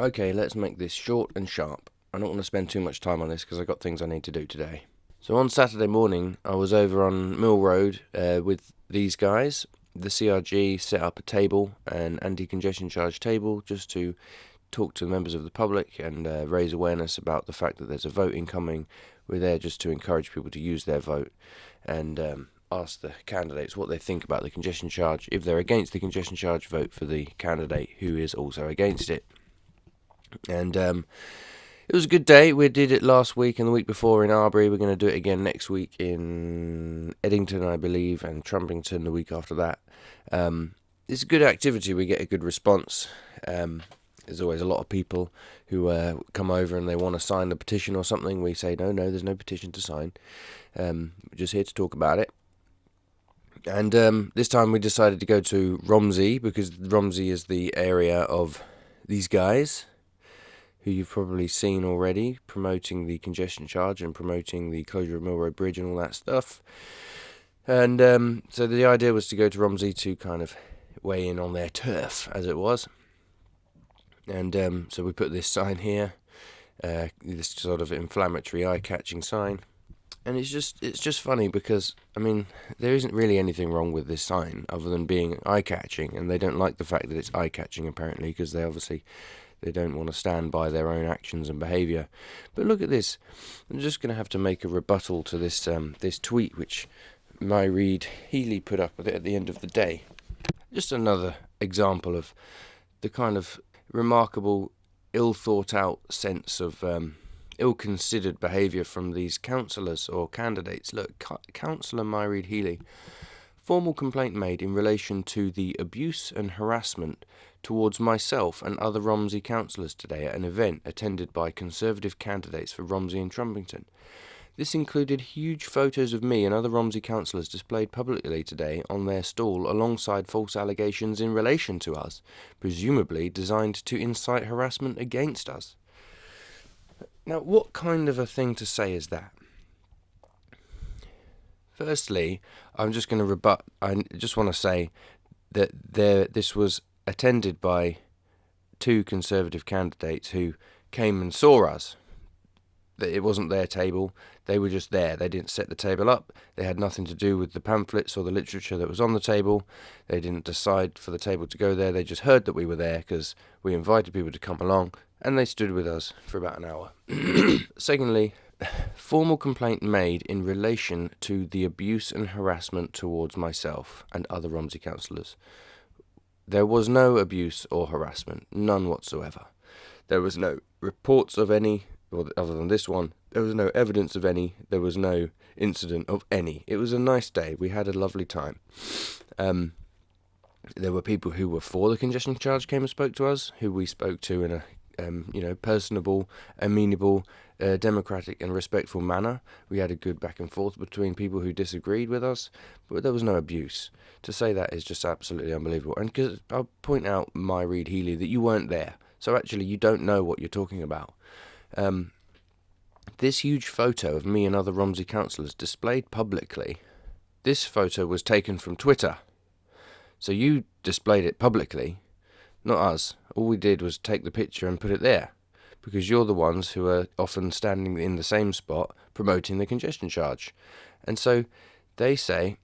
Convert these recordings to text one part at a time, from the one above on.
Okay, let's make this short and sharp. I don't want to spend too much time on this because I've got things I need to do today. So on Saturday morning, I was over on Mill Road with these guys. The CRG set up a table, an anti-congestion charge table, just to talk to members of the public and raise awareness about the fact that there's a vote incoming. We're there just to encourage people to use their vote and ask the candidates what they think about the congestion charge. If they're against the congestion charge, vote for the candidate who is also against it. And it was a good day. We did it last week and the week before in Arbury. We're going to do it again next week in Eddington, I believe, and Trumpington the week after that. It's a good activity. We get a good response. There's always a lot of people who come over and they want to sign the petition or something. We say, no, there's no petition to sign. We're just here to talk about it. And this time we decided to go to Romsey, because Romsey is the area of these guys who you've probably seen already, promoting the congestion charge and promoting the closure of Mill Road Bridge and all that stuff. And so the idea was to go to Romsey to kind of weigh in on their turf, as it was. And so we put this sign here, this sort of inflammatory, eye-catching sign. And it's just funny because, I mean, there isn't really anything wrong with this sign other than being eye-catching, and they don't like the fact that it's eye-catching, apparently, because they don't want to stand by their own actions and behaviour. But look at this. I'm just going to have to make a rebuttal to this this tweet which Mairead Healy put up at the end of the day. Just another example of the kind of remarkable, ill-thought-out sense of ill-considered behaviour from these councillors or candidates. Look, Cllr Mairead Healy. Formal complaint made in relation to the abuse and harassment towards myself and other Romsey councillors today at an event attended by Conservative candidates for Romsey and Trumpington. This included huge photos of me and other Romsey councillors displayed publicly today on their stall alongside false allegations in relation to us, presumably designed to incite harassment against us. Now, what kind of a thing to say is that? Firstly, I'm just going to rebut. I just want to say that this was attended by two Conservative candidates who came and saw us. That it wasn't their table. They were just there. They didn't set the table up. They had nothing to do with the pamphlets or the literature that was on the table. They didn't decide for the table to go there. They just heard that we were there because we invited people to come along, and they stood with us for about an hour. Secondly, formal complaint made in relation to the abuse and harassment towards myself and other Romsey councillors. There was no abuse or harassment, none whatsoever. There was no reports of any, or other than this one. There was no evidence of any. There was no incident of any. It was a nice day. We had a lovely time. There were people who were for the congestion charge came and spoke to us, who we spoke to in a personable, amenable, democratic and respectful manner. We had a good back and forth between people who disagreed with us, but there was no abuse. To say that is just absolutely unbelievable. And because I'll point out, Mairead Healy, that you weren't there, so actually you don't know what you're talking about. This huge photo of me and other Romsey councillors displayed publicly. This photo was taken from Twitter, so you displayed it publicly, not us. All we did was take the picture and put it there, because you're the ones who are often standing in the same spot promoting the congestion charge. And so they say,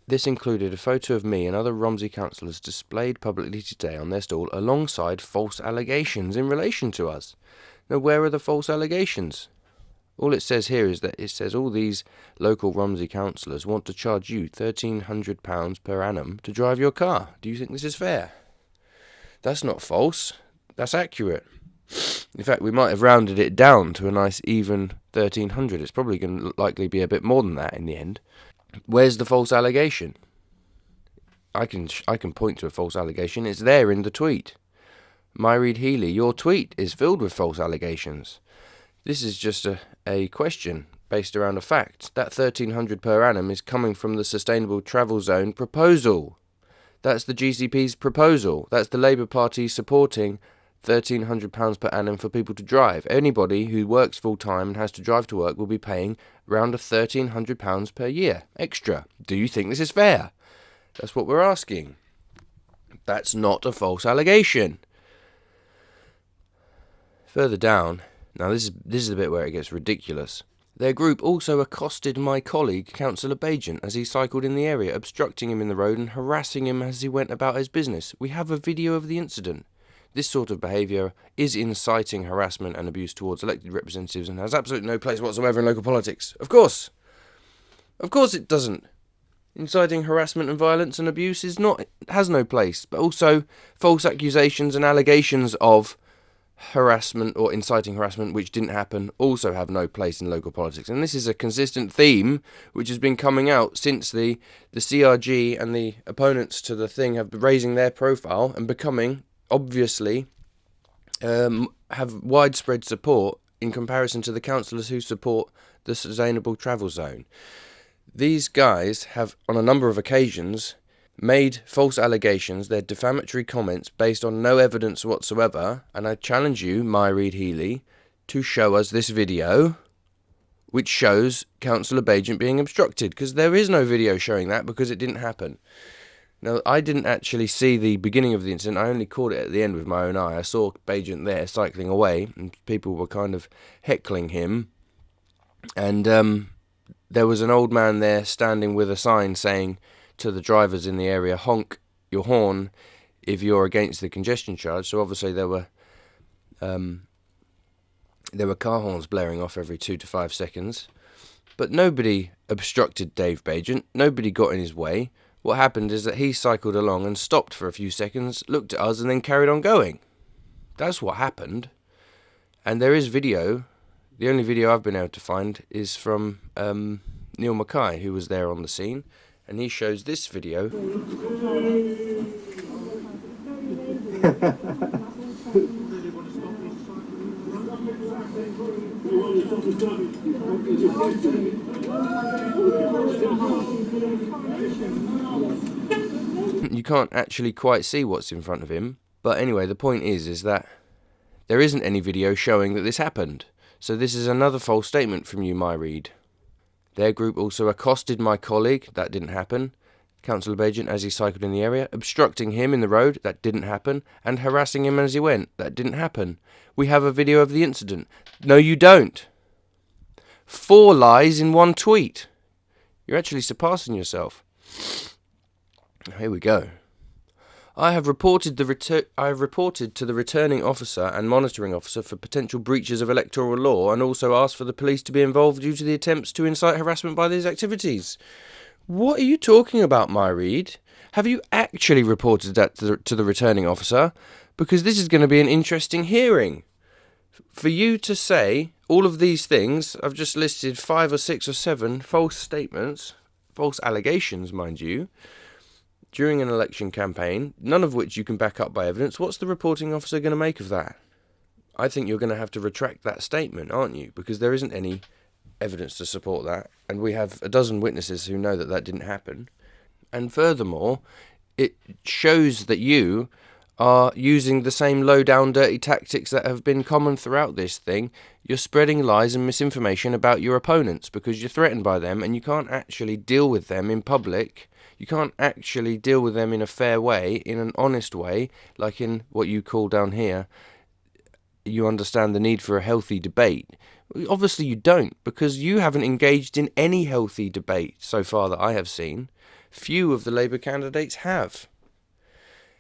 this included a photo of me and other Romsey councillors displayed publicly today on their stall alongside false allegations in relation to us. Now, where are the false allegations? All it says here is that it says all these local Romsey councillors want to charge you £1,300 per annum to drive your car. Do you think this is fair? That's not false. That's accurate. In fact, we might have rounded it down to a nice even 1,300. It's probably going to likely be a bit more than that in the end. Where's the false allegation? I can point to a false allegation. It's there in the tweet. Mairead Healy, your tweet is filled with false allegations. This is just a question based around a fact. That £1,300 per annum is coming from the Sustainable Travel Zone proposal. That's the GCP's proposal. That's the Labour Party supporting £1,300 per annum for people to drive. Anybody who works full-time and has to drive to work will be paying around £1,300 per year extra. Do you think this is fair? That's what we're asking. That's not a false allegation. Further down, now this is the bit where it gets ridiculous. Their group also accosted my colleague, Cllr Mairead, as he cycled in the area, obstructing him in the road and harassing him as he went about his business. We have a video of the incident. This sort of behaviour is inciting harassment and abuse towards elected representatives and has absolutely no place whatsoever in local politics. Of course it doesn't. Inciting harassment and violence and abuse has no place, but also false accusations and allegations of harassment or inciting harassment which didn't happen also have no place in local politics. And this is a consistent theme which has been coming out since the CRG and the opponents to the thing have been raising their profile and becoming, obviously, have widespread support in comparison to the councillors who support the sustainable travel zone. These guys have, on a number of occasions, made false allegations, they're defamatory comments based on no evidence whatsoever, and I challenge you, Mairead Healy, to show us this video which shows Cllr Mairead being obstructed, because there is no video showing that because it didn't happen. Now, I didn't actually see the beginning of the incident, I only caught it at the end with my own eye. I saw Mairead there cycling away, and people were kind of heckling him, and there was an old man there standing with a sign saying to the drivers in the area, honk your horn if you're against the congestion charge. So obviously there were car horns blaring off every 2 to 5 seconds. But nobody obstructed Dave Mairead. Nobody got in his way. What happened is that he cycled along and stopped for a few seconds, looked at us, and then carried on going. That's what happened. And there is video. The only video I've been able to find is from Neil Mackay, who was there on the scene. And he shows this video. You can't actually quite see what's in front of him. But anyway, the point is that there isn't any video showing that this happened. So this is another false statement from you, Mairead. Their group also accosted my colleague, that didn't happen, Cllr Mairead, as he cycled in the area, obstructing him in the road, that didn't happen, and harassing him as he went, that didn't happen. We have a video of the incident. No, you don't. 4 lies in 1 tweet. You're actually surpassing yourself. Here we go. I have reported to the returning officer and monitoring officer for potential breaches of electoral law, and also asked for the police to be involved due to the attempts to incite harassment by these activities. What are you talking about, Mairead? Have you actually reported that to the returning officer? Because this is going to be an interesting hearing. For you to say all of these things, I've just listed 5 or 6 or 7 false statements, false allegations, mind you, during an election campaign, none of which you can back up by evidence. What's the reporting officer going to make of that? I think you're going to have to retract that statement, aren't you? Because there isn't any evidence to support that, and we have a dozen witnesses who know that didn't happen. And furthermore, it shows that you are using the same low-down dirty tactics that have been common throughout this thing. You're spreading lies and misinformation about your opponents because you're threatened by them and you can't actually deal with them in public. You can't actually deal with them in a fair way, in an honest way, like in what you call down here, you understand the need for a healthy debate. Obviously you don't, because you haven't engaged in any healthy debate so far that I have seen. Few of the Labour candidates have.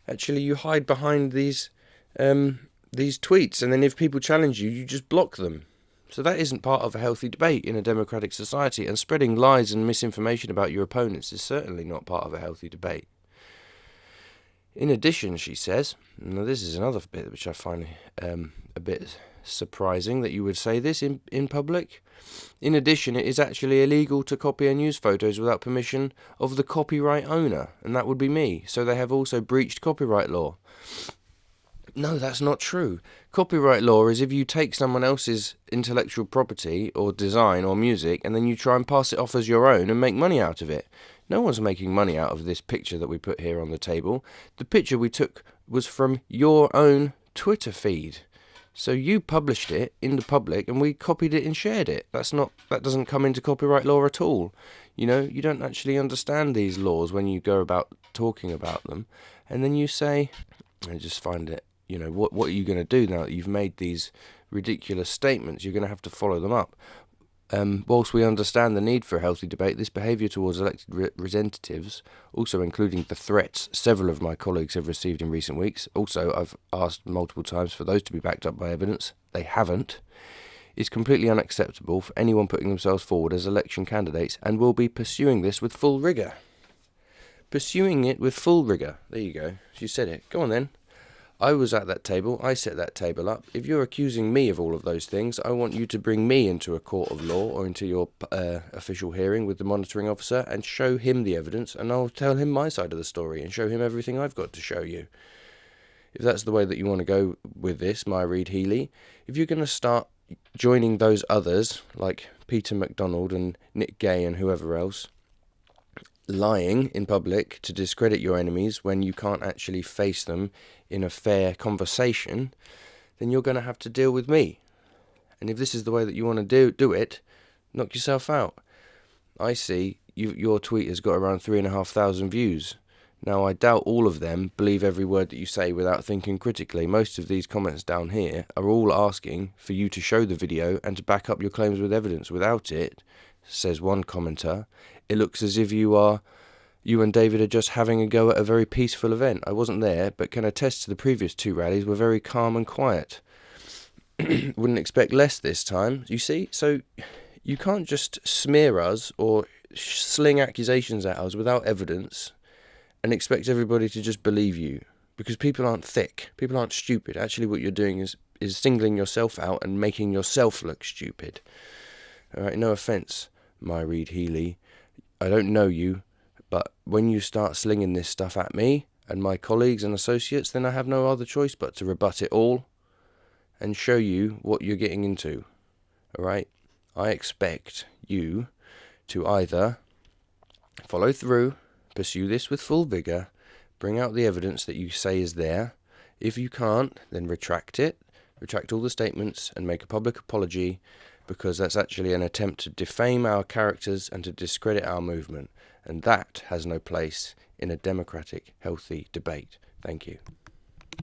Actually, you hide behind these tweets, and then if people challenge you, you just block them. So that isn't part of a healthy debate in a democratic society, and spreading lies and misinformation about your opponents is certainly not part of a healthy debate. In addition, she says, now this is another bit which I find a bit surprising that you would say this in public. In addition, it is actually illegal to copy and use photos without permission of the copyright owner, and that would be me. So they have also breached copyright law. No, that's not true. Copyright law is if you take someone else's intellectual property or design or music and then you try and pass it off as your own and make money out of it. No one's making money out of this picture that we put here on the table. The picture we took was from your own Twitter feed. So you published it in the public and we copied it and shared it. That doesn't come into copyright law at all. You know, you don't actually understand these laws when you go about talking about them. And then you say, I just find it, you know, what are you going to do now that you've made these ridiculous statements, you're going to have to follow them up. Whilst we understand the need for a healthy debate, this behaviour towards elected representatives, also including the threats several of my colleagues have received in recent weeks, also I've asked multiple times for those to be backed up by evidence, they haven't, is completely unacceptable for anyone putting themselves forward as election candidates, and will be pursuing this with full rigour. Pursuing it with full rigour. There you go. She said it. Go on then. I was at that table. I set that table up. If you're accusing me of all of those things, I want you to bring me into a court of law or into your official hearing with the monitoring officer and show him the evidence, and I'll tell him my side of the story and show him everything I've got to show you. If that's the way that you want to go with this, Mairead Healy, if you're going to start joining those others, like Peter MacDonald and Nick Gay and whoever else, lying in public to discredit your enemies when you can't actually face them in a fair conversation, then you're going to have to deal with me. And if this is the way that you want to do it, knock yourself out. I see your tweet has got around 3,500 views. Now, I doubt all of them believe every word that you say without thinking critically. Most of these comments down here are all asking for you to show the video and to back up your claims with evidence. Without it, says one commenter, it looks as if you and David are just having a go at a very peaceful event. I wasn't there, but can attest to the previous two rallies were very calm and quiet. Wouldn't expect less this time, you see? So you can't just smear us or sling accusations at us without evidence and expect everybody to just believe you, because people aren't thick, people aren't stupid. Actually, what you're doing is singling yourself out and making yourself look stupid. All right, no offence, Mairead Healy. I don't know you, but when you start slinging this stuff at me and my colleagues and associates, then I have no other choice but to rebut it all and show you what you're getting into. All right? I expect you to either follow through, pursue this with full vigour, bring out the evidence that you say is there. If you can't, then retract it, retract all the statements and make a public apology, because that's actually an attempt to defame our characters and to discredit our movement. And that has no place in a democratic, healthy debate. Thank you.